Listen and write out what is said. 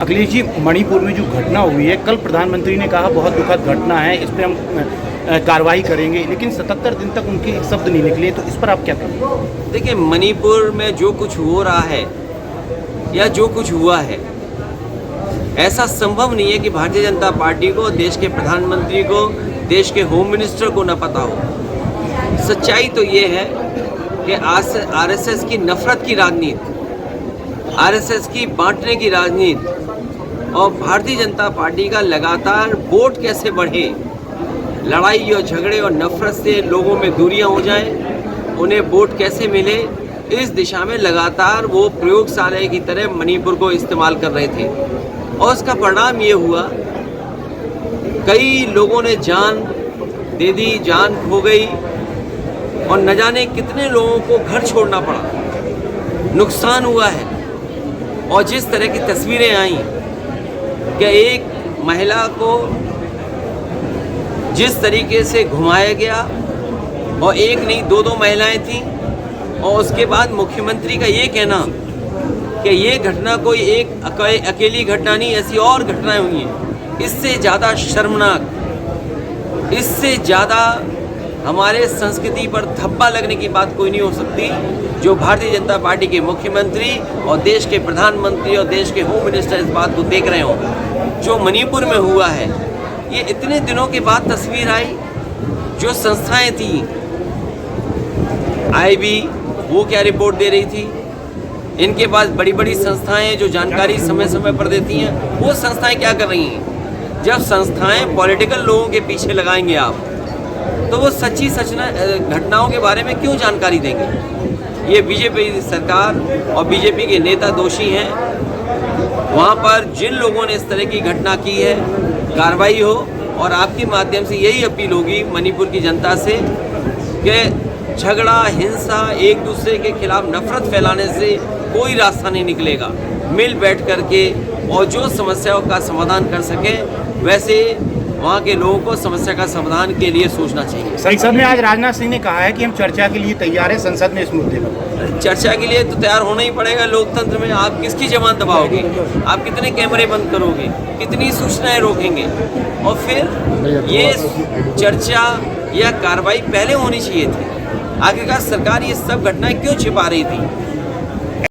अखिलेश जी, मणिपुर में जो घटना हुई है, कल प्रधानमंत्री ने कहा बहुत दुखद घटना है, इस पर हम कार्रवाई करेंगे, लेकिन 77 दिन तक उनके एक शब्द नहीं निकले, तो इस पर आप क्या कहेंगे? देखिए, मणिपुर में जो कुछ हो रहा है या जो कुछ हुआ है, ऐसा संभव नहीं है कि भारतीय जनता पार्टी को, देश के प्रधानमंत्री को, देश के होम मिनिस्टर को न पता हो। सच्चाई तो ये है कि आरएसएस की नफरत की राजनीति, आरएसएस की बांटने की राजनीति और भारतीय जनता पार्टी का लगातार वोट कैसे बढ़े, लड़ाई और झगड़े और नफरत से लोगों में दूरियां हो जाएं, उन्हें वोट कैसे मिले, इस दिशा में लगातार वो प्रयोगशाला की तरह मणिपुर को इस्तेमाल कर रहे थे। और उसका परिणाम ये हुआ, कई लोगों ने जान दे दी, जान खो गई और न जाने कितने लोगों को घर छोड़ना पड़ा, नुकसान हुआ है। और जिस तरह की तस्वीरें आई कि एक महिला को जिस तरीके से घुमाया गया, और एक नहीं दो महिलाएं थीं, और उसके बाद मुख्यमंत्री का ये कहना कि ये घटना कोई एक अकेली घटना नहीं, ऐसी और घटनाएं हुई हैं। इससे ज़्यादा शर्मनाक, इससे ज़्यादा हमारे संस्कृति पर धब्बा लगने की बात कोई नहीं हो सकती, जो भारतीय जनता पार्टी के मुख्यमंत्री और देश के प्रधानमंत्री और देश के होम मिनिस्टर इस बात को देख रहे हो। जो मणिपुर में हुआ है, ये इतने दिनों के बाद तस्वीर आई। जो संस्थाएं थी, आईबी, वो क्या रिपोर्ट दे रही थी, इनके पास बड़ी बड़ी संस्थाएं जो जानकारी समय समय पर देती हैं, वो संस्थाएं क्या कर रही हैं? जब संस्थाएं पॉलिटिकल लोगों के पीछे लगाएंगे आप, तो वो सच्ची घटनाओं के बारे में क्यों जानकारी देंगे? ये बीजेपी सरकार और बीजेपी के नेता दोषी हैं। वहाँ पर जिन लोगों ने इस तरह की घटना की है, कार्रवाई हो। और आपके माध्यम से यही अपील होगी मणिपुर की जनता से कि झगड़ा, हिंसा, एक दूसरे के खिलाफ नफरत फैलाने से कोई रास्ता नहीं निकलेगा। मिल बैठ करके और जो समस्याओं का समाधान कर सके, वैसे वहाँ के लोगों को समस्या का समाधान के लिए सोचना चाहिए। संसद में आज राजनाथ सिंह ने कहा है कि हम चर्चा के लिए तैयार हैं संसद में इस मुद्दे पर। चर्चा के लिए तो तैयार होना ही पड़ेगा। लोकतंत्र में आप किसकी जबान दबाओगे? आप कितने कैमरे बंद करोगे? कितनी सूचनाएं रोकेंगे? और फिर ये चर्चा या कार्रवाई पहले होनी चाहिए थी। आखिरकार सरकार ये सब घटनाएं क्यों छिपा रही थी?